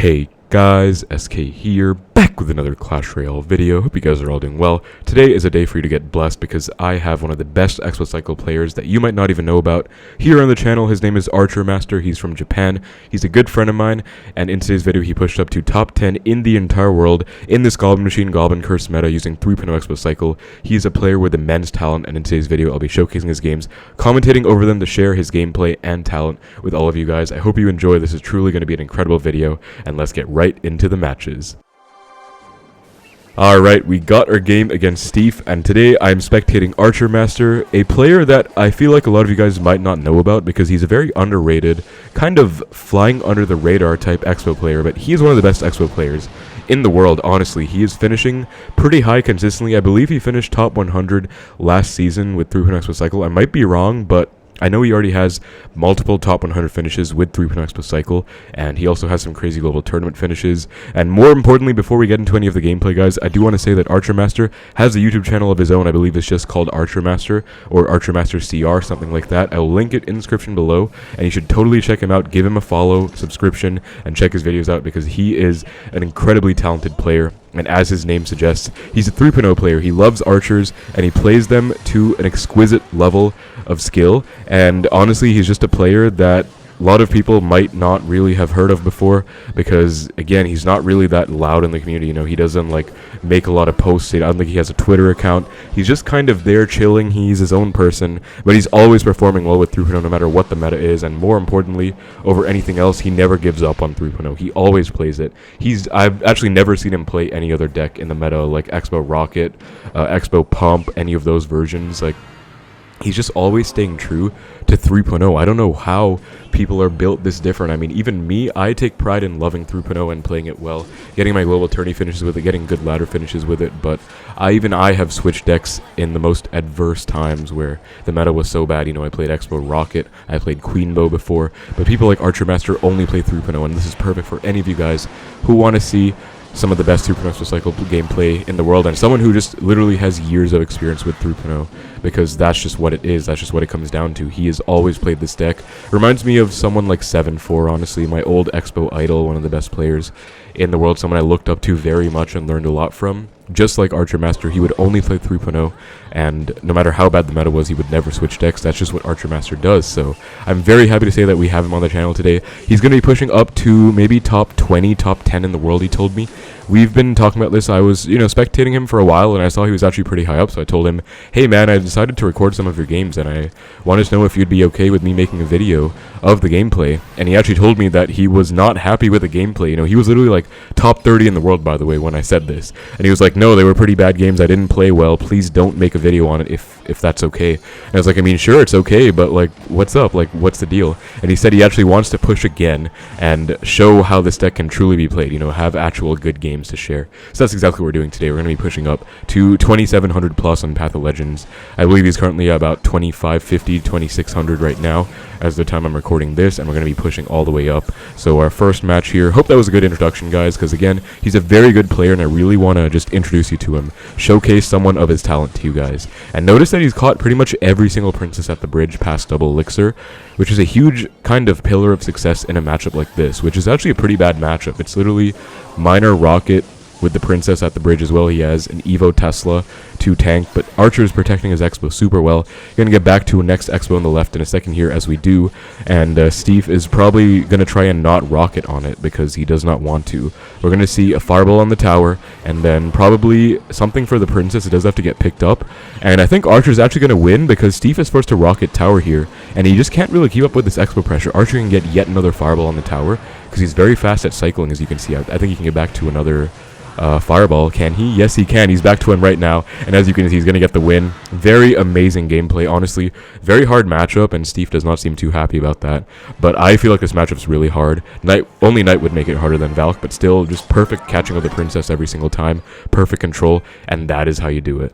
Hey guys, SK here, back with another Clash Royale video. Hope you guys are all doing well. Today is a day for you to get blessed because I have one of the best Xbow Cycle players that you might not even know about here on the channel. His name is Archer Master. He's from Japan. He's a good friend of mine, and in today's video he pushed up to top 10 in the entire world in this Goblin Machine Goblin Curse meta using 3.0 Xbow Cycle. He's a player with immense talent, and in today's video I'll be showcasing his games, commentating over them to share his gameplay and talent with all of you guys. I hope you enjoy. This is truly going to be an incredible video, and let's get right into the matches. Alright, we got our game against Steve, and today I'm spectating Archer Master, a player that I feel like a lot of you guys might not know about because he's a very underrated, kind of flying under the radar type Xbow player, but he is one of the best Xbow players in the world. Honestly, he is finishing pretty high consistently. I believe he finished top 100 last season with 3.0 Xbow Cycle. I might be wrong, but I know he already has multiple top 100 finishes with 3.0 Xbow Cycle, and he also has some crazy global tournament finishes. And more importantly, before we get into any of the gameplay, guys, I do want to say that Archer Master has a YouTube channel of his own. I believe it's just called Archer Master, or Archer Master CR, something like that. I will link it in the description below, and you should totally check him out. Give him a follow, subscription, and check his videos out because he is an incredibly talented player. And as his name suggests, he's a 3.0 player. He loves archers, and he plays them to an exquisite level of skill. And honestly, he's just a player that a lot of people might not really have heard of before because, again, he's not really that loud in the community. You know, he doesn't, like, make a lot of posts. I don't think he has a Twitter account. He's just kind of there chilling. He's his own person, but he's always performing well with 3.0 no matter what the meta is. And more importantly, over anything else, he never gives up on 3.0. He always plays it. I've actually never seen him play any other deck in the meta, like Xbow Rocket, Xbow Pump, any of those versions. Like, he's just always staying true to 3.0. I don't know how people are built this different. I mean, even me, I take pride in loving 3.0 and playing it well, getting my global tourney finishes with it, getting good ladder finishes with it, but I have switched decks in the most adverse times where the meta was so bad. You know, I played Xbow Rocket, I played Queenbow before, but people like Archer Master only play 3.0, and this is perfect for any of you guys who want to see some of the best 3.0 Xbow Cycle gameplay in the world, and someone who just literally has years of experience with 3.0, because that's just what it is. That's just what it comes down to. He has always played this deck. Reminds me of someone like 7-4, honestly, my old Xbow idol, one of the best players in the world, someone I looked up to very much and learned a lot from. Just like Archer Master, he would only play 3.0, and no matter how bad the meta was, he would never switch decks. That's just what Archer Master does. So I'm very happy to say that we have him on the channel today. He's going to be pushing up to maybe top 20, top 10 in the world, he told me. We've been talking about this. I was, spectating him for a while, and I saw he was actually pretty high up, so I told him, hey man, I decided to record some of your games, and I wanted to know if you'd be okay with me making a video of the gameplay. And he actually told me that he was not happy with the gameplay. You know, he was literally like top 30 in the world, by the way, when I said this. And he was like, no, they were pretty bad games. I didn't play well. Please don't make a video on it if that's okay. And I was like, I mean, sure, it's okay, but like, what's up? Like, what's the deal? And he said he actually wants to push again and show how this deck can truly be played, have actual good games to share. So that's exactly what we're doing today. We're going to be pushing up to 2,700 plus on Path of Legends. I believe he's currently about 2,550, 2,600 right now as the time I'm recording this, and we're going to be pushing all the way up. So our first match here, hope that was a good introduction, guys, because again, he's a very good player, and I really want to just introduce you to him, showcase someone of his talent to you guys. And notice that he's caught pretty much every single princess at the bridge past double elixir, which is a huge kind of pillar of success in a matchup like this, which is actually a pretty bad matchup. It's literally Miner Rocket with the princess at the bridge as well. He has an Evo Tesla to tank, but Archer is protecting his Xbow super well. Going to get back to a next Xbow on the left in a second here as we do, and Steve is probably going to try and not rocket on it because he does not want to. We're going to see a fireball on the tower, and then probably something for the princess. It does have to get picked up, and I think Archer's actually going to win because Steve is forced to rocket tower here, and he just can't really keep up with this Xbow pressure. Archer can get yet another fireball on the tower because he's very fast at cycling, as you can see. I think he can get back to another fireball. Can he? Yes, he can. He's back to one right now, and as you can see, he's going to get the win. Very amazing gameplay, honestly. Very hard matchup, and Steve does not seem too happy about that, but I feel like this matchup's really hard. Only Knight would make it harder than Valk, but still just perfect catching of the princess every single time, perfect control, and that is how you do it.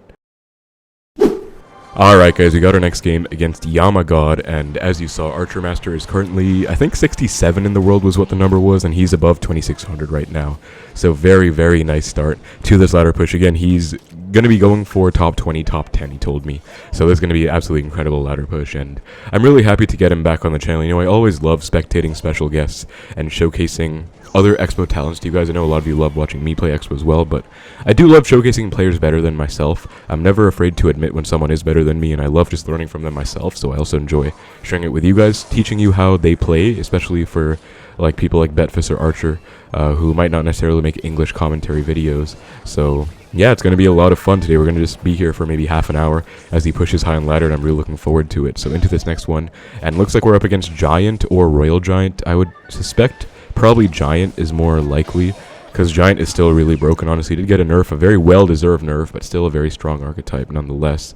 Alright guys, we got our next game against Yamagod, and as you saw, Archer Master is currently, I think 67 in the world was what the number was, and he's above 2,600 right now. So very, very nice start to this ladder push. Again, he's going to be going for top 20, top 10, he told me. So there's going to be an absolutely incredible ladder push, and I'm really happy to get him back on the channel. I always love spectating special guests and showcasing other Xbow talents to you guys. I know a lot of you love watching me play Xbow as well, but I do love showcasing players better than myself. I'm never afraid to admit when someone is better than me, and I love just learning from them myself, so I also enjoy sharing it with you guys, teaching you how they play, especially for like people like Betfus or Archer, who might not necessarily make English commentary videos. So yeah, it's going to be a lot of fun today. We're going to just be here for maybe half an hour as he pushes high on ladder, and I'm really looking forward to it. So into this next one, and it looks like we're up against Giant or Royal Giant. I would suspect probably Giant is more likely, because Giant is still really broken, honestly. He did get a nerf, a very well-deserved nerf, but still a very strong archetype nonetheless.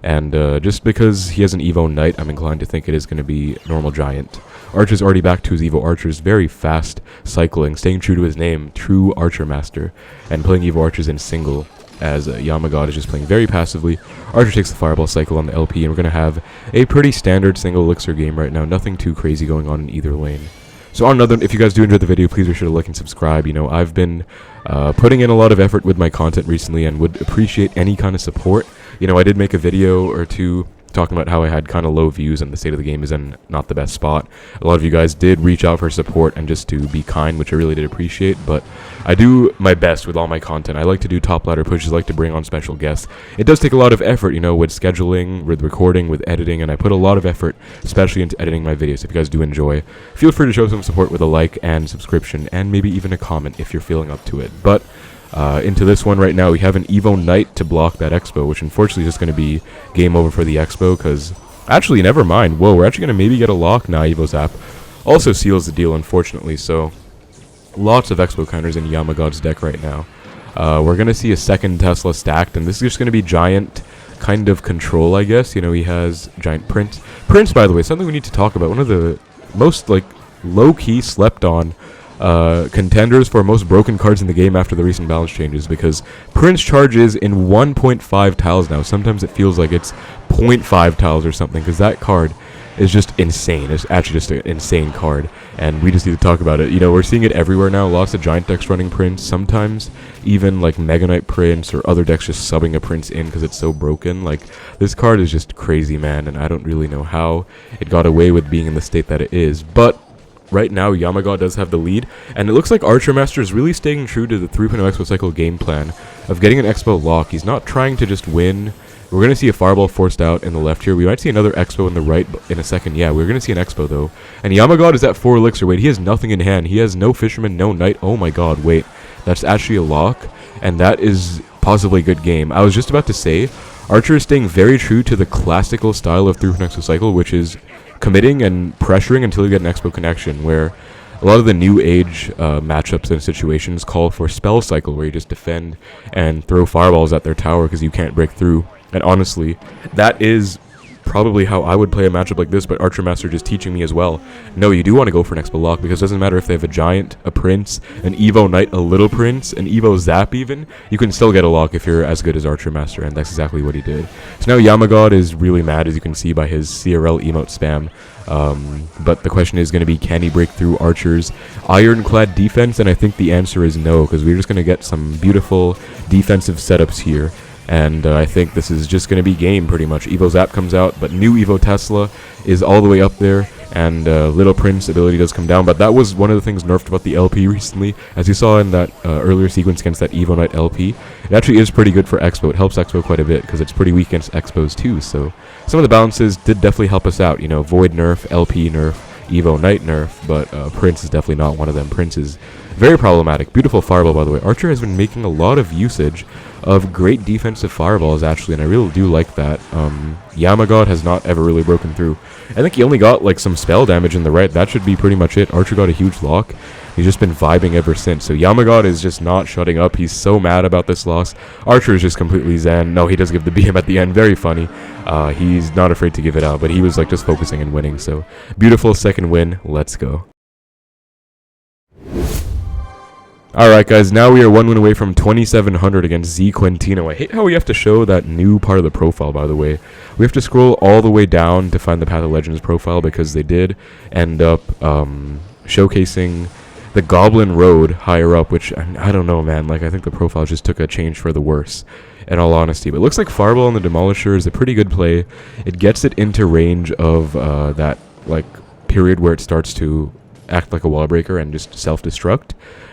And just because he has an Evo Knight, I'm inclined to think it is going to be normal Giant. Archer's already back to his Evo Archers, very fast cycling, staying true to his name, true Archer Master, and playing Evo Archers in single, as Yamagod is just playing very passively. Archer takes the Fireball cycle on the LP, and we're going to have a pretty standard single elixir game right now, nothing too crazy going on in either lane. So on another, if you guys do enjoy the video, please be sure to like and subscribe. You know, I've been putting in a lot of effort with my content recently and would appreciate any kind of support. You know, I did make a video or two talking about how I had kind of low views and the state of the game is in not the best spot. A lot of you guys did reach out for support and just to be kind, which I really did appreciate, but I do my best with all my content. I like to do top ladder pushes, I like to bring on special guests. It does take a lot of effort, you know, with scheduling, with recording, with editing, and I put a lot of effort, especially into editing my videos. If you guys do enjoy, feel free to show some support with a like and subscription, and maybe even a comment if you're feeling up to it. But into this one right now, we have an Evo Knight to block that Xbow, which unfortunately is just going to be game over for the Xbow, because actually, never mind. Whoa, we're actually going to maybe get a lock now. Evo Zap also seals the deal, unfortunately, so lots of Xbow counters in Yamagod's deck right now. We're going to see a second Tesla stacked, and this is just going to be Giant kind of control, I guess. You know, he has Giant Prince. Prince, by the way, something we need to talk about. One of the most, like, low-key slept on contenders for most broken cards in the game after the recent balance changes, because Prince charges in 1.5 tiles now. Sometimes it feels like it's 0.5 tiles or something, because that card is just insane. It's actually just an insane card, and we just need to talk about it. You know, we're seeing it everywhere now. Lots of Giant decks running Prince, sometimes even like Mega Knight Prince or other decks just subbing a Prince in because it's so broken. Like, this card is just crazy, man, and I don't really know how it got away with being in the state that it is, but right now, Yamagod does have the lead, and it looks like Archer Master is really staying true to the 3.0 Expo Cycle game plan of getting an Expo lock. He's not trying to just win. We're going to see a Fireball forced out in the left here. We might see another Expo in the right in a second. Yeah, we're going to see an Expo, though. And Yamagod is at 4 Elixir. Wait, he has nothing in hand. He has no Fisherman, no Knight. Oh my god, wait. That's actually a lock, and that is possibly a good game. I was just about to say, Archer is staying very true to the classical style of 3.0 Expo Cycle, which is committing and pressuring until you get an Expo connection, where a lot of the new age matchups and situations call for spell cycle, where you just defend and throw fireballs at their tower because you can't break through. And honestly, that is probably how I would play a matchup like this, but Archer Master just teaching me as well. No, you do want to go for an Expo lock, because it doesn't matter if they have a Giant, a Prince, an Evo Knight, a Little Prince, an Evo Zap even, you can still get a lock if you're as good as Archer Master, and that's exactly what he did. So now Yamagod is really mad, as you can see by his CRL emote spam. But the question is going to be, can he break through Archer's ironclad defense? And I think the answer is no, because we're just going to get some beautiful defensive setups here. And I think this is just going to be game, pretty much. Evo Zap comes out, but new Evo Tesla is all the way up there, and Little Prince ability does come down. But that was one of the things nerfed about the LP recently. As you saw in that earlier sequence against that Evo Knight LP, it actually is pretty good for Expo. It helps Expo quite a bit, because it's pretty weak against Expos too. So some of the balances did definitely help us out. You know, Void nerf, LP nerf, Evo Knight nerf, but Prince is definitely not one of them. Prince is very problematic. Beautiful fireball, by the way. Archer has been making a lot of usage of great defensive fireballs, actually, and I really do like that. Yamagod has not ever really broken through. I think he only got like some spell damage in the right. That should be pretty much it. Archer got a huge lock. He's just been vibing ever since. So Yamagod is just not shutting up. He's so mad about this loss. Archer is just completely zen. No, he does give the BM at the end. Very funny. He's not afraid to give it out, but he was like just focusing and winning. So beautiful second win. Let's go. Alright guys, now we are 1 win away from 2700 against Z Quintino. I hate how we have to show that new part of the profile, by the way. We have to scroll all the way down to find the Path of Legends profile, because they did end up showcasing the Goblin Road higher up, which I don't know, man. Like, I think the profile just took a change for the worse, in all honesty. But it looks like Fireball on the Demolisher is a pretty good play. It gets it into range of that, like, period where it starts to act like a wall breaker and just self-destruct.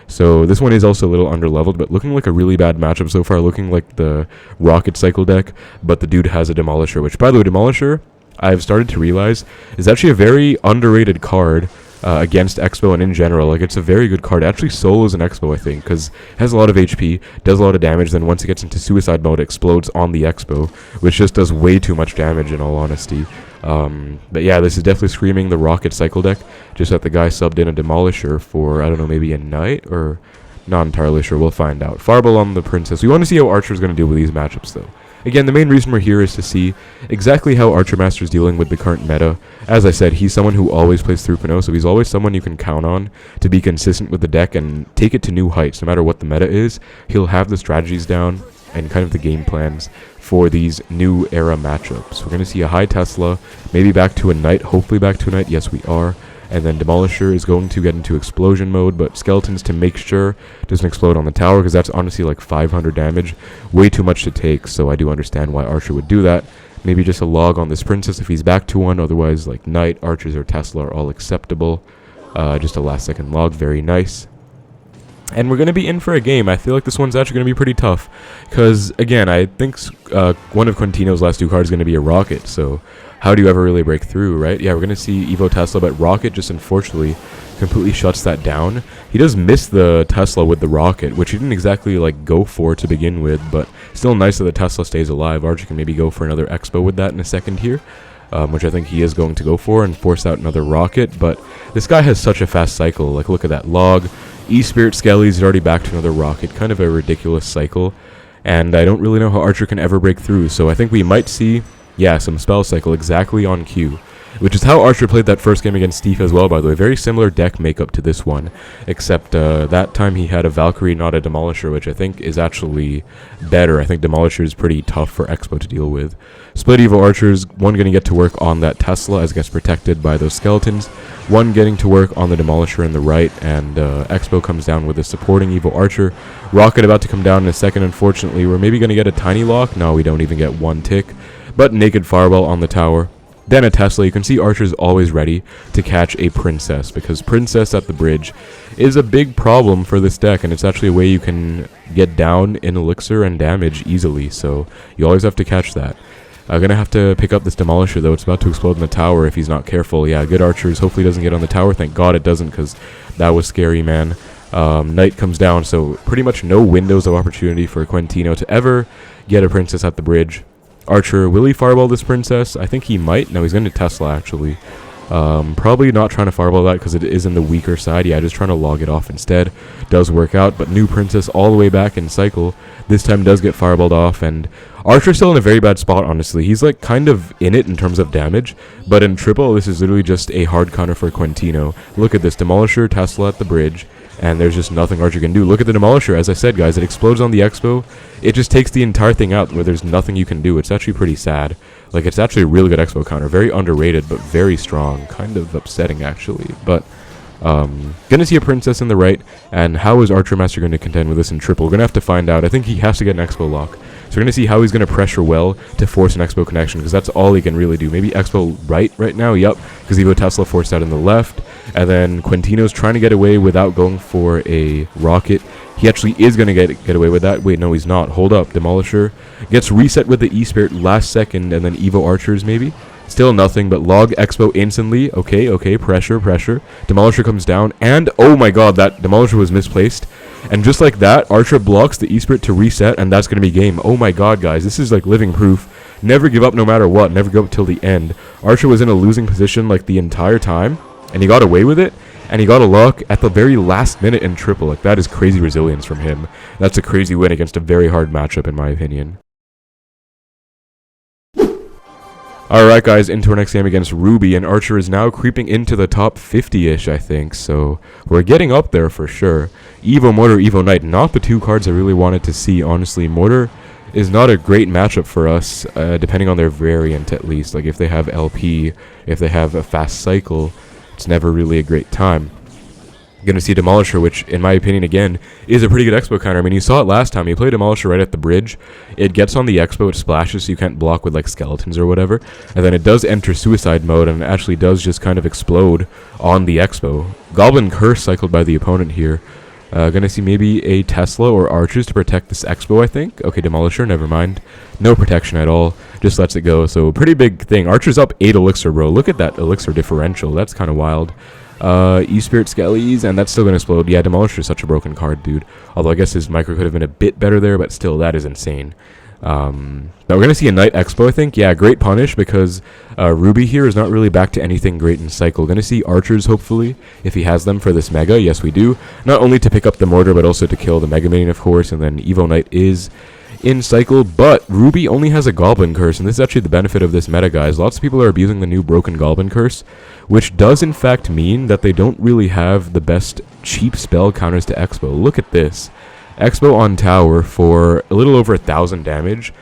So this one is also a little underleveled, but looking like a really bad matchup so far, looking like the Rocket Cycle deck, but the dude has a Demolisher, which, by the way, Demolisher, I've started to realize, is actually a very underrated card against Xbow and in general. Like, it's a very good card. It actually solos an Xbow, I think, because it has a lot of HP, does a lot of damage, then once it gets into suicide mode, it explodes on the Xbow, which just does way too much damage, in all honesty. But yeah, this is definitely screaming the Rocket Cycle deck, just that the guy subbed in a Demolisher for, I don't know, maybe a Knight, or not entirely sure. We'll find out. Fireball on the Princess. We want to see how Archer's going to deal with these matchups, though. Again, the main reason we're here is to see exactly how Archer Master is dealing with the current meta. As I said, he's someone who always plays through Pinot, so he's always someone you can count on to be consistent with the deck and take it to new heights. No matter what the meta is, he'll have the strategies down and kind of the game plans for these new era matchups. We're going to see a high Tesla, maybe back to a Knight, hopefully back to a Knight. Yes, we are. And then Demolisher is going to get into explosion mode, but Skeletons, to make sure, doesn't explode on the tower, because that's honestly like 500 damage. Way too much to take, so I do understand why Archer would do that. Maybe just a log on this Princess if he's back to one, otherwise like Knight, Archers, or Tesla are all acceptable. Just a last second log, very nice. And we're going to be in for a game. I feel like this one's actually going to be pretty tough, because, again, I think one of Quintino's last two cards is going to be a Rocket, so how do you ever really break through, right? Yeah, we're going to see Evo Tesla, but Rocket just unfortunately completely shuts that down. He does miss the Tesla with the Rocket, which he didn't exactly like go for to begin with, but still nice that the Tesla stays alive. Archer can maybe go for another Xbow with that in a second here, which I think he is going to go for, and force out another Rocket. But this guy has such a fast cycle. Like, look at that log. E-Spirit Skeles is already back to another Rocket. Kind of a ridiculous cycle, and I don't really know how Archer can ever break through, so I think we might see, yeah, some spell cycle exactly on cue, which is how Archer played that first game against Steve as well, by the way. Very similar deck makeup to this one, except that time he had a Valkyrie, not a Demolisher, which I think is actually better. I think Demolisher is pretty tough for Xbow to deal with. Split Evo Archers, one going to get to work on that Tesla as it gets protected by those Skeletons, one getting to work on the Demolisher in the right, and Xbow comes down with a supporting Evo Archer. Rocket about to come down in a second, unfortunately. We're maybe going to get a tiny lock. No, we don't even get one tick, but naked Fireball on the tower. Then a Tesla. You can see Archer's always ready to catch a Princess, because Princess at the bridge is a big problem for this deck, and it's actually a way you can get down in Elixir and damage easily, so you always have to catch that. Gonna have to pick up this Demolisher, though. It's about to explode in the tower if he's not careful. Yeah, good Archers. Hopefully doesn't get on the tower. Thank God it doesn't, because that was scary, man. Knight comes down, so pretty much no windows of opportunity for Quintino to ever get a Princess at the bridge. Archer, will he Fireball this Princess? I think he might. No, he's going to Tesla, actually. Probably not trying to Fireball that because it is in the weaker side. Yeah, just trying to log it off instead. Does work out, but new Princess all the way back in cycle. This time does get Fireballed off, and Archer's still in a very bad spot, honestly. He's like kind of in it in terms of damage, but in triple, this is literally just a hard counter for Quintino. Look at this, Demolisher, Tesla at the bridge, and there's just nothing Archer can do. Look at the Demolisher, as I said, guys, it explodes on the Xbow. It just takes the entire thing out where there's nothing you can do. It's actually pretty sad. Like, it's actually a really good Xbow counter. Very underrated, but very strong. Kind of upsetting, actually. But, gonna see a Princess in the right, and how is Archer Master going to contend with this in triple? We're gonna have to find out. I think he has to get an Xbow lock. So we're going to see how he's going to pressure well to force an Xbow connection, because that's all he can really do. Maybe Xbow right now, yep, because Evo Tesla forced out in the left, and then Quintino's trying to get away without going for a Rocket. He actually is going to get away with that. Wait, no, he's not. Hold up. Demolisher gets reset with the E-Spirit last second, and then Evo Archers maybe. Still nothing, but log Xbow instantly. Okay, pressure. Demolisher comes down, and oh my god, that Demolisher was misplaced. And just like that, Archer blocks the E-Spirit to reset, and that's going to be game. Oh my god, guys, this is like living proof. Never give up no matter what. Never give up till the end. Archer was in a losing position like the entire time, and he got away with it. And he got a lock at the very last minute in triple. Like, that is crazy resilience from him. That's a crazy win against a very hard matchup, in my opinion. Alright guys, into our next game against Ruby, and Archer is now creeping into the top 50-ish, I think, so we're getting up there for sure. Evo Mortar, Evo Knight, not the two cards I really wanted to see, honestly. Mortar is not a great matchup for us, depending on their variant at least. Like, if they have LP, if they have a fast cycle, it's never really a great time. Going to see Demolisher, which, in my opinion, again, is a pretty good Xbow counter. I mean, you saw it last time. You play Demolisher right at the bridge. It gets on the Xbow, it splashes, so you can't block with, like, skeletons or whatever. And then it does enter suicide mode, and it actually does just kind of explode on the Xbow. Goblin Curse cycled by the opponent here. Going to see maybe a Tesla or archers to protect this Xbow, I think. Okay, Demolisher, never mind. No protection at all. Just lets it go. So, pretty big thing. Archer's up 8 elixir, bro. Look at that elixir differential. That's kind of wild. E-Spirit Skeles, and that's still going to explode. Yeah, Demolisher is such a broken card, dude. Although I guess his micro could have been a bit better there, but still, that is insane. Now we're going to see a Knight Expo, I think. Yeah, great punish, because Ruby here is not really back to anything great in cycle. Going to see archers, hopefully, if he has them for this Mega. Yes, we do. Not only to pick up the Mortar, but also to kill the Mega Minion, of course, and then Evo Knight is in cycle, but Ruby only has a Goblin Curse, and this is actually the benefit of this meta, guys. Lots of people are abusing the new broken Goblin Curse, which does in fact mean that they don't really have the best cheap spell counters to Xbow. Look at this. Xbow on tower for a little over 1,000 damage,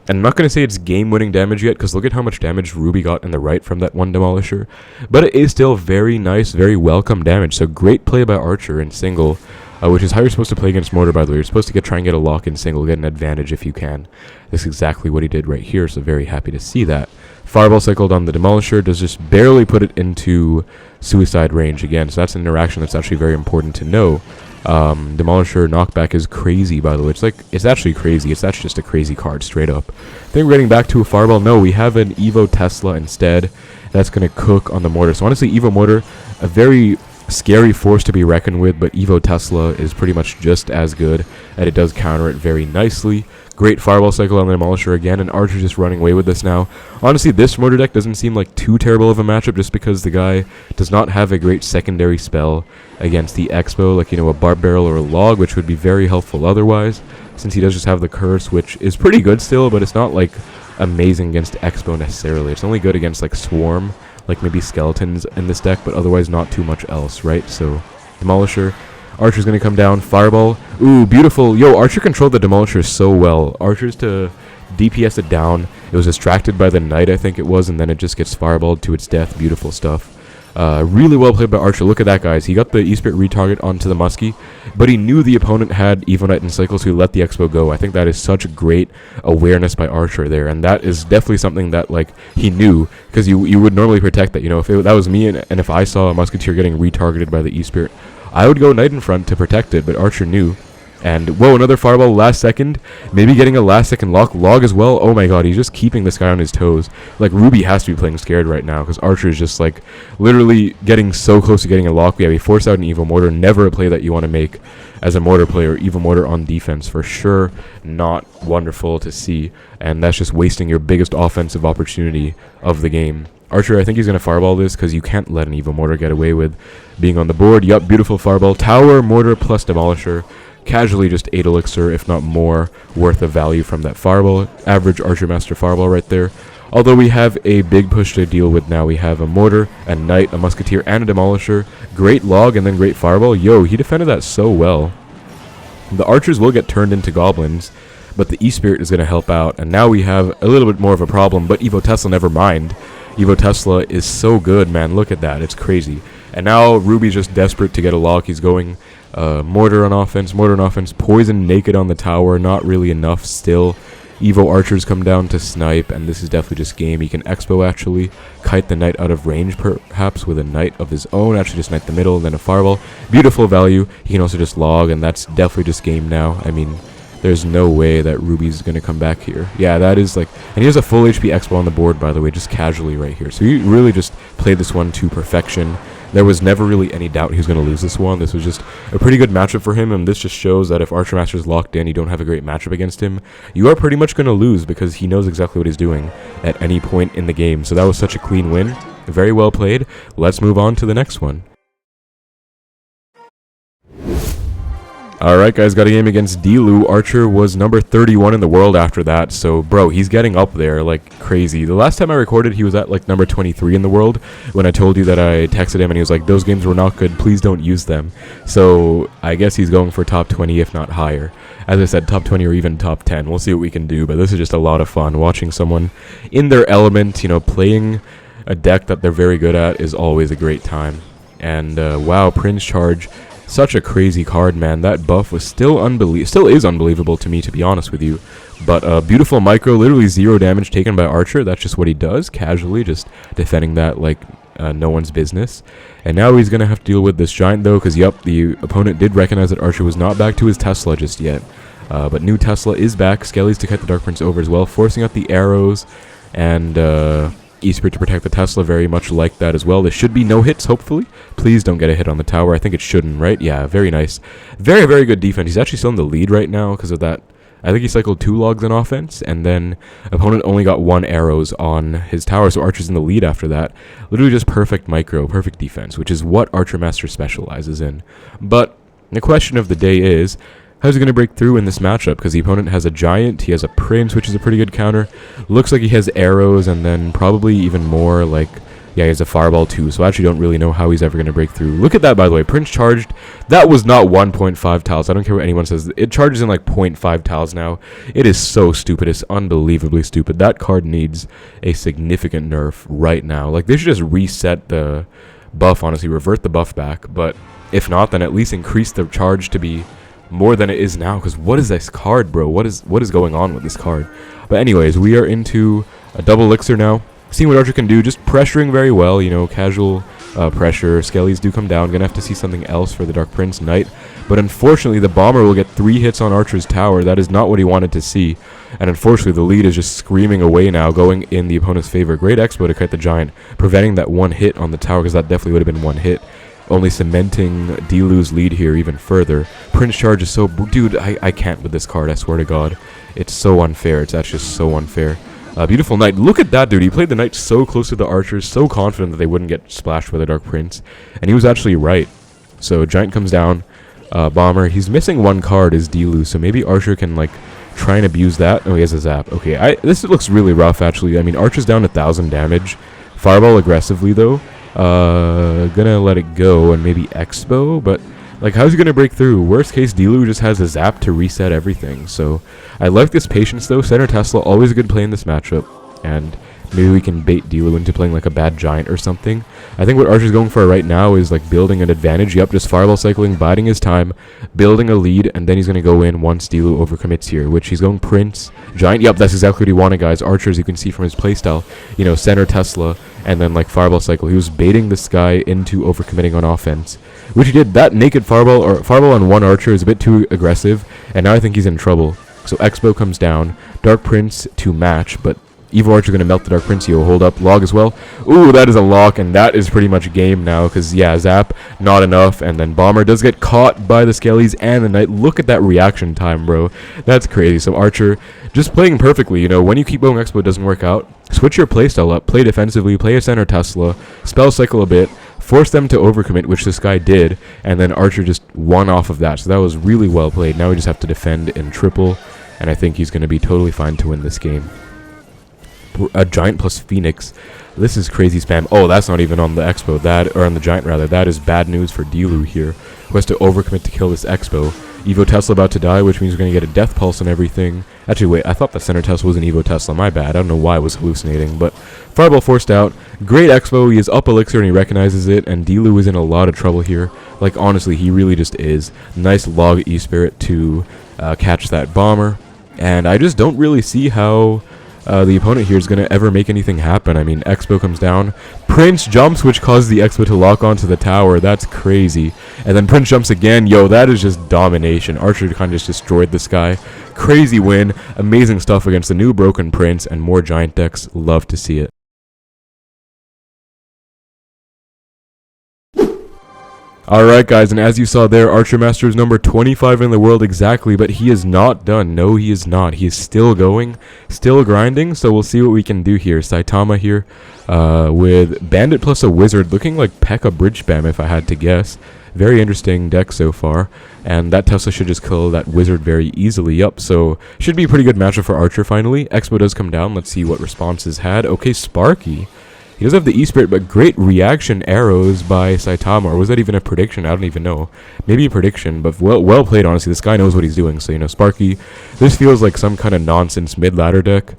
and I'm not going to say it's game-winning damage yet, because look at how much damage Ruby got in the right from that one Demolisher, but it is still very nice, very welcome damage, so great play by Archer in single, which is how you're supposed to play against Mortar, by the way. You're supposed to try and get a lock in single, get an advantage if you can. That's exactly what he did right here, so very happy to see that. Fireball cycled on the Demolisher, does just barely put it into suicide range again, so that's an interaction that's actually very important to know. Demolisher knockback is crazy, by the way. It's actually crazy. It's actually just a crazy card, straight up. I think we're getting back to a Fireball. No, we have an Evo Tesla instead. That's going to cook on the Mortar. So honestly, Evo Mortar, a very scary force to be reckoned with, but Evo Tesla is pretty much just as good, and it does counter it very nicely. Great Fireball cycle on the Demolisher again, and Archer just running away with this now. Honestly, this Mortar deck doesn't seem like too terrible of a matchup, just because the guy does not have a great secondary spell against the Xbow, like, you know, a Barb Barrel or a Log, which would be very helpful otherwise, since he does just have the Curse, which is pretty good still, but it's not, like, amazing against Xbow necessarily. It's only good against, like, Swarm, like maybe skeletons in this deck, but otherwise not too much else, right? So, Demolisher. Archer's going to come down. Fireball. Ooh, beautiful. Yo, Archer controlled the Demolisher so well. Archer's to DPS it down. It was distracted by the Knight, I think it was, and then it just gets fireballed to its death. Beautiful stuff. Really well played by Archer. Look at that, guys. He got the E-Spirit retarget onto the Muskie, but he knew the opponent had Evo Knight in cycle, so he let the Xbow go. I think that is such great awareness by Archer there, and that is definitely something that, like, he knew, because you would normally protect that. You know, if that was me, and if I saw a Musketeer getting retargeted by the E-Spirit, I would go Knight in front to protect it, but Archer knew. And, whoa, another Fireball last second. Maybe getting a last second log as well. Oh my god, he's just keeping this guy on his toes. Like, Ruby has to be playing scared right now, because Archer is just, like, literally getting so close to getting a lock. Yeah, he forced out an Evo Mortar. Never a play that you want to make as a Mortar player. Evo Mortar on defense, for sure. Not wonderful to see. And that's just wasting your biggest offensive opportunity of the game. Archer, I think he's going to Fireball this, because you can't let an Evo Mortar get away with being on the board. Yup, beautiful Fireball. Tower, Mortar, plus Demolisher. Casually just 8 elixir, if not more, worth of value from that Fireball. Average Archer Master Fireball right there. Although we have a big push to deal with now. We have a Mortar, a Knight, a Musketeer, and a Demolisher. Great Log, and then great Fireball. Yo, he defended that so well. The Archers will get turned into Goblins, but the E-Spirit is going to help out. And now we have a little bit more of a problem, but Evo Tesla, never mind. Evo Tesla is so good, man. Look at that. It's crazy. And now Ruby's just desperate to get a lock. He's going Mortar on offense, Poison naked on the tower. Not really enough still. Evo Archers come down to snipe, and this is definitely just game. He can Xbow, actually. Kite the Knight out of range, perhaps, with a Knight of his own. Actually, just Knight the middle, and then a Fireball. Beautiful value. He can also just log, and that's definitely just game now. I mean, there's no way that Ruby's going to come back here. Yeah, that is like... And he has a full HP Xbow on the board, by the way, just casually right here. So he really just played this one to perfection. There was never really any doubt he was going to lose this one. This was just a pretty good matchup for him, and this just shows that if Archer Master is locked in, you don't have a great matchup against him, you are pretty much going to lose, because he knows exactly what he's doing at any point in the game. So that was such a clean win. Very well played. Let's move on to the next one. Alright guys, got a game against Dilu. Archer was number 31 in the world after that, so bro, he's getting up there like crazy. The last time I recorded, he was at like number 23 in the world, when I told you that I texted him and he was like, those games were not good, please don't use them. So I guess he's going for top 20 if not higher. As I said, top 20 or even top 10. We'll see what we can do, but this is just a lot of fun. Watching someone in their element, you know, playing a deck that they're very good at is always a great time. And wow, Prince Charge Such a crazy card, man. That buff was still is unbelievable to me, to be honest with you. But beautiful micro, literally 0 damage taken by Archer. That's just what he does, casually, just defending that like no one's business. And now he's going to have to deal with this Giant, though, because, yep, the opponent did recognize that Archer was not back to his Tesla just yet. But new Tesla is back. Skeles to kite the Dark Prince over as well, forcing out the arrows, and E-Spirit to protect the Tesla, very much like that as well. There should be no hits, hopefully. Please don't get a hit on the tower. I think it shouldn't, right? Yeah, very nice. Very, very good defense. He's actually still in the lead right now because of that. I think he cycled 2 logs on offense, and then opponent only got 1 arrows on his tower, so Archer's in the lead after that. Literally just perfect micro, perfect defense, which is what Archer Master specializes in. But the question of the day is, how's he going to break through in this matchup? Because the opponent has a Giant, he has a Prince, which is a pretty good counter. Looks like he has arrows, and then probably even more, like, yeah, he has a Fireball too, so I actually don't really know how he's ever going to break through. Look at that, by the way. Prince charged. That was not 1.5 tiles. I don't care what anyone says. It charges in like 0.5 tiles now. It is so stupid. It's unbelievably stupid. That card needs a significant nerf right now. Like, they should just reset the buff, honestly. Revert the buff back. But if not, then at least increase the charge to be more than it is now. Because what is this card, bro? What is going on with this card? But anyways, we are into a double elixir now. Seeing what Archer can do, just pressuring very well, you know, casual pressure. Skeles do come down. Gonna have to see something else for the Dark Prince Knight. But unfortunately, the Bomber will get 3 hits on Archer's tower. That is not what he wanted to see. And unfortunately, the lead is just screaming away now, going in the opponent's favor. Great Xbow to kite the Giant, preventing that 1 hit on the tower, because that definitely would have been 1 hit. Only cementing Dilu's lead here even further. Prince charge is so... Dude, I can't with this card, I swear to God. It's so unfair. It's actually so unfair. Beautiful Knight. Look at that, dude. He played the Knight so close to the Archers, so confident that they wouldn't get splashed by the Dark Prince. And he was actually right. So Giant comes down. Bomber. He's missing 1 card, is Dilu. So maybe Archer can, like, try and abuse that. Oh, he has a zap. Okay, this looks really rough, actually. I mean, Archer's down 1,000 damage. Fireball aggressively, though. Gonna let it go and maybe Xbow, but... like, how's he going to break through? Worst case, Dilu just has a zap to reset everything. So, I like this patience, though. Center Tesla, always a good play in this matchup. And maybe we can bait Dilu into playing, like, a bad Giant or something. I think what Archer's going for right now is, like, building an advantage. Yep, just Fireball cycling, biding his time, building a lead, and then he's going to go in once Dilu overcommits here, which he's going Prince, Giant. Yep, that's exactly what he wanted, guys. Archer, as you can see from his playstyle, you know, center Tesla, and then, like, Fireball cycle. He was baiting this guy into overcommitting on offense, which he did. That naked Fireball, or Fireball on 1 Archer, is a bit too aggressive, and now I think he's in trouble. So Xbow comes down, Dark Prince to match, but Evo Archer going to melt the Dark Prince. He'll hold up. Log as well. Ooh, that is a lock, and that is pretty much game now, because, yeah, Zap, not enough, and then Bomber does get caught by the Skeles and the Knight. Look at that reaction time, bro. That's crazy. So Archer just playing perfectly, you know. When you keep going Xbow, it doesn't work out. Switch your playstyle up. Play defensively. Play a center Tesla. Spell cycle a bit. Force them to overcommit, which this guy did, and then Archer just won off of that. So that was really well played. Now we just have to defend in triple, and I think he's going to be totally fine to win this game. A Giant plus Phoenix. This is crazy spam. Oh, that's not even on the Xbow. That, or on the Giant rather. That is bad news for Dilu here, who has to overcommit to kill this Xbow. Evo Tesla about to die, which means we're going to get a death pulse and everything. Actually, wait, I thought the center Tesla was an Evo Tesla. My bad. I don't know why I was hallucinating, but Fireball forced out. Great Xbow. He is up elixir and he recognizes it, and Dilu is in a lot of trouble here. Like, honestly, he really just is. Nice log E-Spirit to catch that Bomber, and I just don't really see how the opponent here is going to ever make anything happen. I mean, Xbow comes down. Prince jumps, which causes the Xbow to lock onto the tower. That's crazy. And then Prince jumps again. Yo, that is just domination. Archer kind of just destroyed this guy. Crazy win. Amazing stuff against the new broken Prince and more Giant decks. Love to see it. Alright guys, and as you saw there, Archer Master is number 25 in the world exactly, but he is not done. No, he is not. He is still going, still grinding, so we'll see what we can do here. Saitama here with Bandit plus a Wizard, looking like P.E.K.K.A bridge spam if I had to guess. Very interesting deck so far, and that Tesla should just kill that Wizard very easily. Up, so should be a pretty good matchup for Archer finally. Xbow does come down. Let's see what responses had. Okay, Sparky. He does have the E-Spirit, but great reaction arrows by Saitama. Or was that even a prediction? I don't even know. Maybe a prediction, but well played, honestly. This guy knows what he's doing. So, you know, Sparky, this feels like some kind of nonsense mid-ladder deck.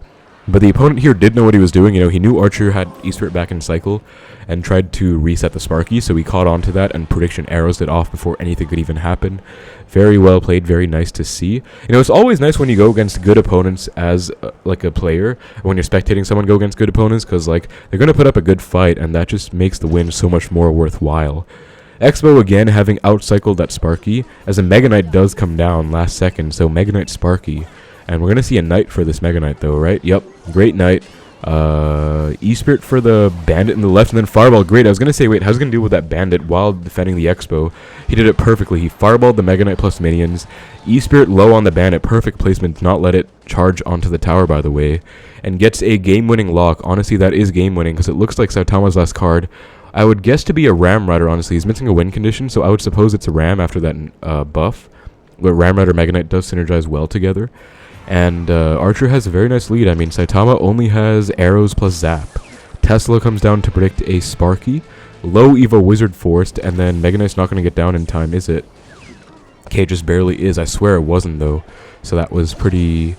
But the opponent here did know what he was doing. You know, he knew Archer had E-Spirit back in cycle and tried to reset the Sparky, so he caught on to that and prediction arrows it off before anything could even happen. Very well played, very nice to see. You know, it's always nice when you go against good opponents as like a player, when you're spectating someone go against good opponents, because like they're going to put up a good fight, and that just makes the win so much more worthwhile. Xbow again having outcycled that Sparky, as a Mega Knight does come down last second, so Mega Knight Sparky. And we're going to see a Knight for this Mega Knight though, right? Yep, great Knight. E-Spirit for the Bandit in the left, and then Fireball. Great, I was going to say, wait, how's he going to deal with that Bandit while defending the Xbow? He did it perfectly. He Fireballed the Mega Knight plus minions. E-Spirit low on the Bandit, perfect placement, to not let it charge onto the tower, by the way. And gets a game-winning lock. Honestly, that is game-winning, because it looks like Saitama's last card. I would guess to be a Ram Rider, honestly. He's missing a win condition, so I would suppose it's a Ram after that buff. Where Ram Rider Mega Knight does synergize well together. And Archer has a very nice lead. I mean, Saitama only has arrows plus zap. Tesla comes down to predict a Sparky. Low Evo Wizard forced, and then Mega Knight's not going to get down in time, is it? Okay, just barely is. I swear it wasn't, though. So that was pretty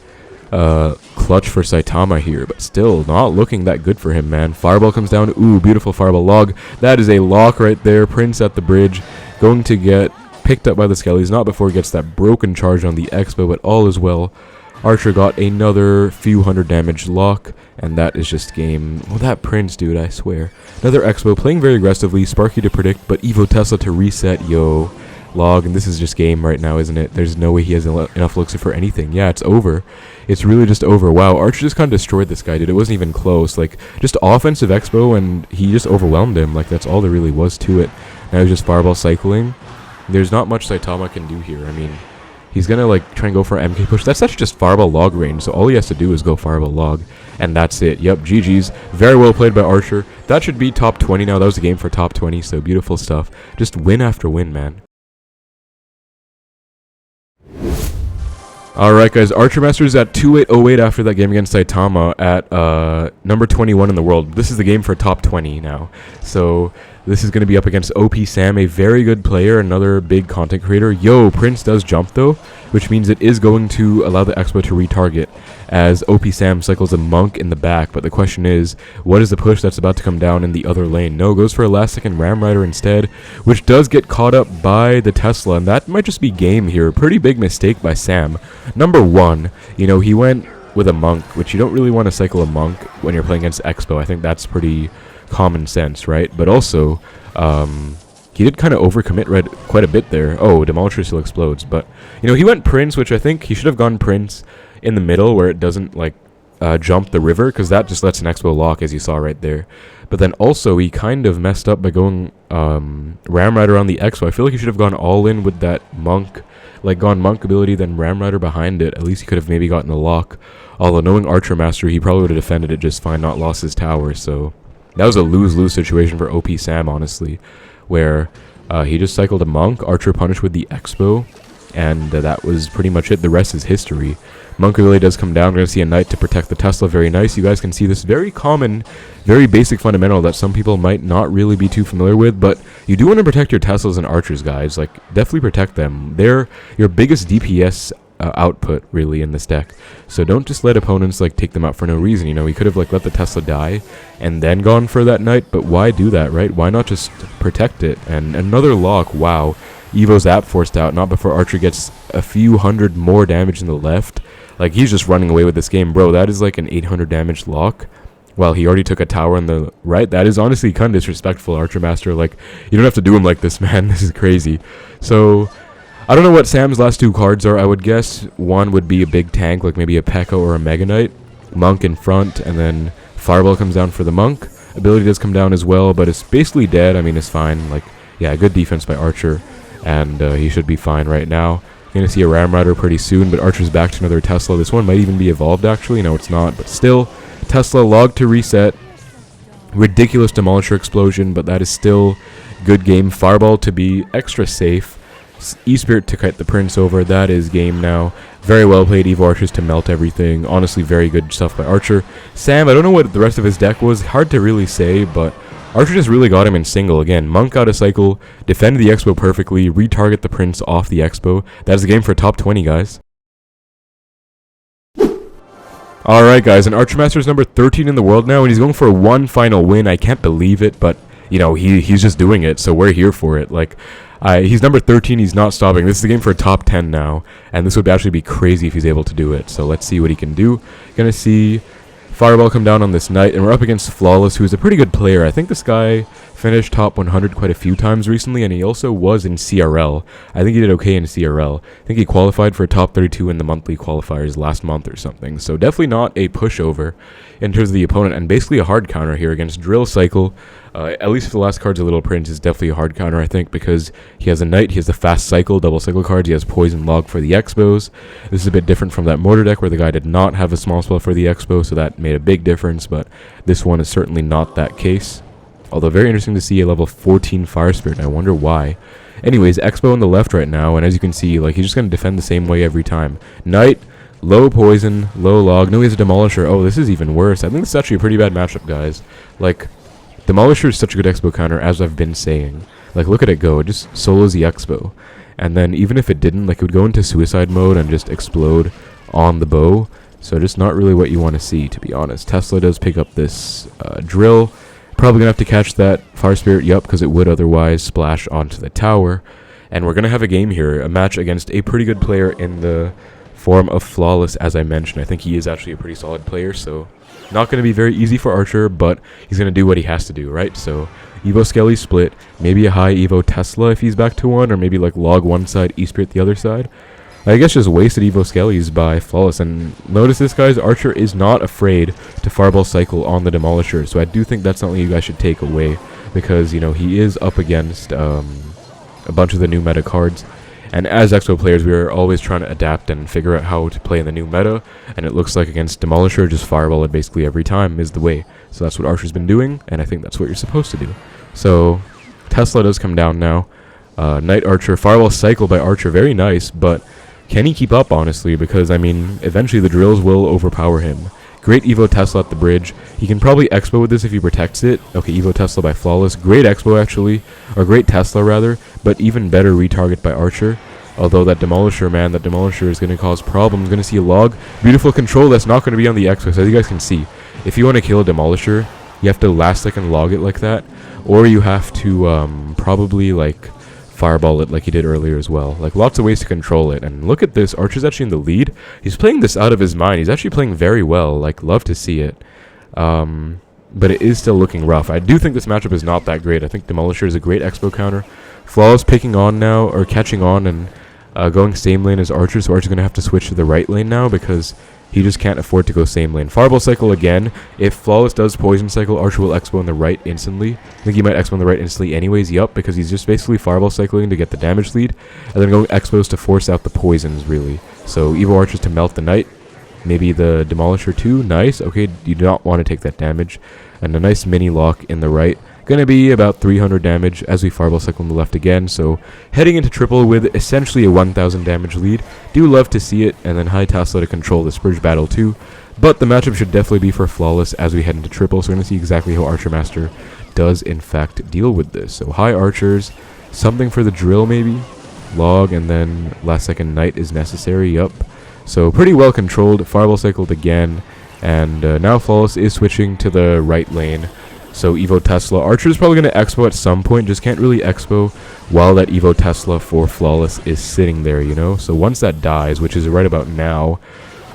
clutch for Saitama here, but still not looking that good for him, man. Fireball comes down. Ooh, beautiful Fireball log. That is a lock right there. Prince at the bridge. Going to get picked up by the Skeles, not before he gets that broken charge on the Xbow, but all is well. Archer got another few hundred damage lock, and that is just game. Well, that Prince, dude, I swear. Another Xbow playing very aggressively. Sparky to predict, but Evo Tesla to reset. Yo, log, and this is just game right now, isn't it? There's no way he has enough elixir for anything. Yeah, it's over. It's really just over. Wow, Archer just kind of destroyed this guy, dude. It wasn't even close. Like, just offensive Xbow, and he just overwhelmed him. Like, that's all there really was to it. Now he's just Fireball cycling. There's not much Saitama can do here. I mean, he's going to, like, try and go for an MK push. That's just Fireball log range, so all he has to do is go Fireball log, and that's it. Yep, GG's. Very well played by Archer. That should be top 20 now. That was a game for top 20, so beautiful stuff. Just win after win, man. Alright guys, Archer Master's at 2808 after that game against Saitama at number 21 in the world. This is the game for top 20 now. So this is going to be up against OP Sam, a very good player, another big content creator. Yo, Prince does jump though, which means it is going to allow the Xbow to retarget as OP Sam cycles a Monk in the back. But the question is, what is the push that's about to come down in the other lane? No, goes for a last second Ram Rider instead, which does get caught up by the Tesla, and that might just be game here. Pretty big mistake by Sam. Number one, you know, he went with a Monk, which you don't really want to cycle a Monk when you're playing against Xbow. I think that's pretty common sense, right? But also, he did kind of overcommit quite a bit there. Oh, Demolisher still explodes. But, you know, he went Prince, which I think he should have gone Prince in the middle where it doesn't, like, jump the river, because that just lets an Xbow lock, as you saw right there. But then also, he kind of messed up by going Ram Rider on the Xbow. I feel like he should have gone all in with that Monk, like gone Monk ability, then Ram Rider behind it. At least he could have maybe gotten the lock. Although, knowing Archer Master, he probably would have defended it just fine, not lost his tower, so that was a lose-lose situation for OP Sam, honestly, where he just cycled a Monk, Archer punished with the Xbow, and that was pretty much it. The rest is history. Monk really does come down. We're going to see a Knight to protect the Tesla. Very nice. You guys can see this very common, very basic fundamental that some people might not really be too familiar with, but you do want to protect your Teslas and Archers, guys. Like, definitely protect them. They're your biggest DPS output, really, in this deck. So don't just let opponents, like, take them out for no reason. You know, he could have, like, let the Tesla die and then gone for that Knight, but why do that, right? Why not just protect it? And another lock. Wow. Evo's app forced out, not before Archer gets a few hundred more damage in the left. Like, he's just running away with this game. Bro, that is like an 800 damage lock. While he already took a tower on the right. That is honestly kind of disrespectful, Archer Master. Like, you don't have to do him like this, man. This is crazy. So, I don't know what Sam's last two cards are. I would guess one would be a big tank, like maybe a P.E.K.K.A. or a Mega Knight. Monk in front, and then Fireball comes down for the Monk. Ability does come down as well, but it's basically dead. I mean, it's fine. Like, yeah, good defense by Archer. And he should be fine right now. Going to see a Ram Rider pretty soon, but Archer's back to another Tesla. This one might even be evolved, actually. No, it's not, but still. Tesla log to reset. Ridiculous Demolisher explosion, but that is still good game. Fireball to be extra safe. E-Spirit to kite the Prince over. That is game now. Very well played. Evo Archers to melt everything. Honestly, very good stuff by Archer. Sam, I don't know what the rest of his deck was. Hard to really say, but Archer just really got him in single. Again, Monk out of cycle, defended the Xbow perfectly, retarget the Prince off the Xbow. That is the game for top 20, guys. Alright guys, and Archermaster is number 13 in the world now, and he's going for one final win. I can't believe it, but, you know, he's just doing it, so we're here for it. Like, he's number 13, he's not stopping. This is a game for a top 10 now, and this would actually be crazy if he's able to do it. So let's see what he can do. Gonna see Fireball come down on this night, and we're up against Flawless, who's a pretty good player. I think this guy finished top 100 quite a few times recently, and he also was in CRL. I think he did okay in CRL. I think he qualified for top 32 in the monthly qualifiers last month or something. So definitely not a pushover in terms of the opponent, and basically a hard counter here against Drill Cycle. At least for the last cards, a Little Prince is definitely a hard counter, I think, because he has a Knight, he has the Fast Cycle, double cycle cards, he has Poison Log for the Xbows. This is a bit different from that Mortar deck where the guy did not have a small spell for the Xbow, so that made a big difference, but this one is certainly not that case. Although very interesting to see a level 14 Fire Spirit, and I wonder why. Anyways, Xbow on the left right now, and as you can see, like, he's just going to defend the same way every time. Knight, low Poison, low Log, no, he has a Demolisher. Oh, this is even worse. I think this is actually a pretty bad matchup, guys. Like, Demolisher is such a good Xbow counter, as I've been saying. Like, look at it go. It just solos the Xbow. And then even if it didn't, like, it would go into suicide mode and just explode on the bow. So just not really what you want to see, to be honest. Tesla does pick up this drill. Probably going to have to catch that Fire Spirit, yup, because it would otherwise splash onto the tower. And we're going to have a game here, a match against a pretty good player in the form of Flawless, as I mentioned. I think he is actually a pretty solid player, so not going to be very easy for Archer, but he's going to do what he has to do, right? So Evo Skeles split, maybe a high Evo Tesla if he's back to 1, or maybe like Log one side, E-Spirit the other side. I guess just wasted Evo Skeles by Flawless, and notice this, guys, Archer is not afraid to Fireball Cycle on the Demolisher, so I do think that's something you guys should take away, because, you know, he is up against a bunch of the new meta cards, and as Xbow players, we are always trying to adapt and figure out how to play in the new meta, and it looks like against Demolisher, just Fireball it basically every time is the way. So that's what Archer's been doing, and I think that's what you're supposed to do. So Tesla does come down now. Knight Archer, Fireball Cycle by Archer, very nice, but can he keep up, honestly? Because, I mean, eventually the drills will overpower him. Great Evo Tesla at the bridge. He can probably Xbow with this if he protects it. Okay, Evo Tesla by Flawless. Great Xbow, actually. Or great Tesla, rather. But even better retarget by Archer. Although that Demolisher, man, that Demolisher is going to cause problems. Going to see a Log. Beautiful control that's not going to be on the Xbow. So as you guys can see, if you want to kill a Demolisher, you have to last second log it like that. Or you have to probably, like, Fireball it like he did earlier as well. Like, lots of ways to control it. And look at this, Archer's actually in the lead. He's playing this out of his mind. He's actually playing very well. Like, love to see it. But it is still looking rough. I do think this matchup is not that great. I think Demolisher is a great Xbow counter. Flawless picking on now, or catching on, and going same lane as Archer. So Archer's going to have to switch to the right lane now because he just can't afford to go same lane. Fireball Cycle again. If Flawless does Poison Cycle, Archer will Xbow on the right instantly. I think he might Xbow on the right instantly anyways, yup, because he's just basically Fireball Cycling to get the damage lead, and then going Xbows to force out the poisons, really. So Evo Archers to melt the Knight. Maybe the Demolisher too. Nice. Okay, you do not want to take that damage. And a nice mini lock in the right. Gonna be about 300 damage as we Fireball Cycle on the left again. So heading into triple with essentially a 1000 damage lead. Do love to see it. And then high Tesla to control this bridge battle too. But the matchup should definitely be for Flawless as we head into triple. So we're gonna see exactly how Archer Master does in fact deal with this. So high Archers, something for the drill maybe. Log, and then last second Knight is necessary. Yup. So pretty well controlled. Fireball Cycled again. And now Flawless is switching to the right lane. So Evo Tesla. Archer's probably going to Expo at some point. Just can't really Expo while that Evo Tesla for Flawless is sitting there, you know. So once that dies, which is right about now,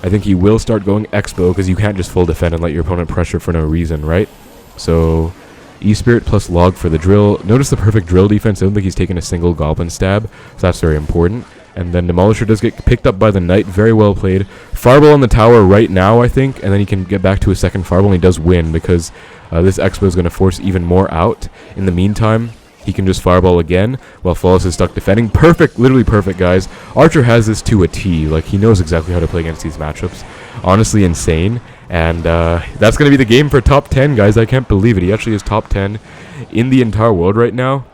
I think he will start going Expo because you can't just full defend and let your opponent pressure for no reason, right? So E-Spirit plus Log for the drill. Notice the perfect drill defense. I don't think he's taken a single Goblin stab. So that's very important. And then Demolisher does get picked up by the Knight. Very well played. Fireball on the tower right now, I think. And then he can get back to a second Fireball. And he does win because this Expo is going to force even more out. In the meantime, he can just Fireball again while Flawless is stuck defending. Perfect. Literally perfect, guys. Archer has this to a T. Like, he knows exactly how to play against these matchups. Honestly insane. And that's going to be the game for top 10, guys. I can't believe it. He actually is top 10 in the entire world right now.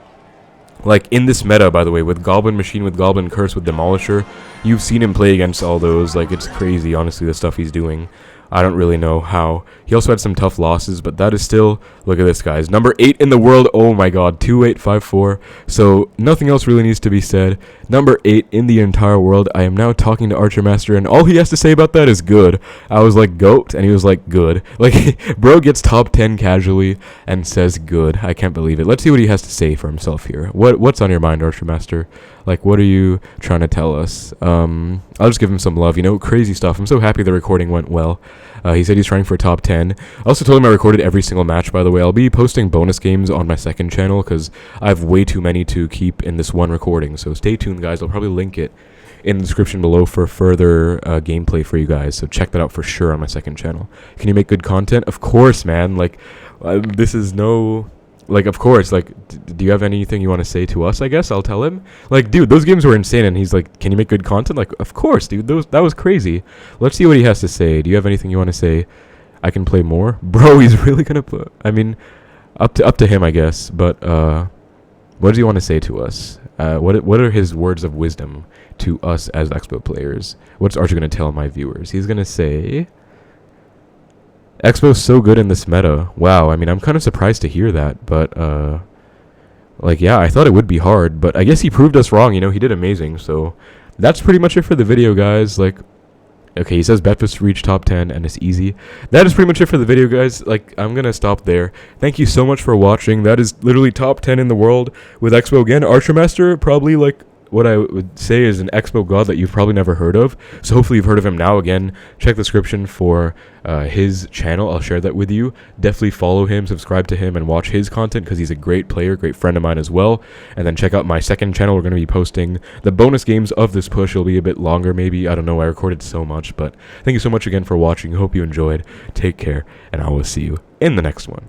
Like, in this meta, by the way, with Goblin Machine, with Goblin Curse, with Demolisher, you've seen him play against all those. Like, it's crazy, honestly, the stuff he's doing. I don't really know how. He also had some tough losses, but that is still, look at this, guys. Number 8 in the world. Oh my god, 2854. So nothing else really needs to be said. Number 8 in the entire world. I am now talking to Archer Master, and all he has to say about that is good. I was like, goat, and he was like, good. Like, bro gets top 10 casually and says good. I can't believe it. Let's see what he has to say for himself here. What's on your mind, Archer Master? Like, what are you trying to tell us? I'll just give him some love, you know, crazy stuff. I'm so happy the recording went well. He said he's trying for top 10. I also told him I recorded every single match, by the way. I'll be posting bonus games on my second channel because I have way too many to keep in this one recording. So stay tuned, guys. I'll probably link it in the description below for further gameplay for you guys. So check that out for sure on my second channel. Can you make good content? Of course, man. Like, this is no... Like, of course, like, do you have anything you want to say to us, I guess? I'll tell him. Like, dude, those games were insane, and he's like, can you make good content? Like, of course, dude, that was crazy. Let's see what he has to say. Do you have anything you want to say? I can play more? Bro, he's really gonna play. I mean, up to him, I guess, but, what does he want to say to us? What are his words of wisdom to us as Xbow players? What's Archer gonna tell my viewers? He's gonna say... Xbow's so good in this meta. Wow, I mean, I'm kind of surprised to hear that, but, like, yeah, I thought it would be hard, but I guess he proved us wrong, you know, he did amazing, so that's pretty much it for the video, guys. Like, okay, he says Betfus reach top 10, and it's easy. That is pretty much it for the video, guys. Like, I'm gonna stop there. Thank you so much for watching. That is literally top 10 in the world with Xbow again. Archer Master, probably, like, what I would say is an Xbow god that you've probably never heard of. So hopefully you've heard of him now. Again, check the description for his channel. I'll share that with you. Definitely follow him, subscribe to him, and watch his content because he's a great player, great friend of mine as well. And then check out my second channel. We're going to be posting the bonus games of this push. It'll be a bit longer maybe. I don't know. I recorded so much. But thank you so much again for watching. Hope you enjoyed. Take care, and I will see you in the next one.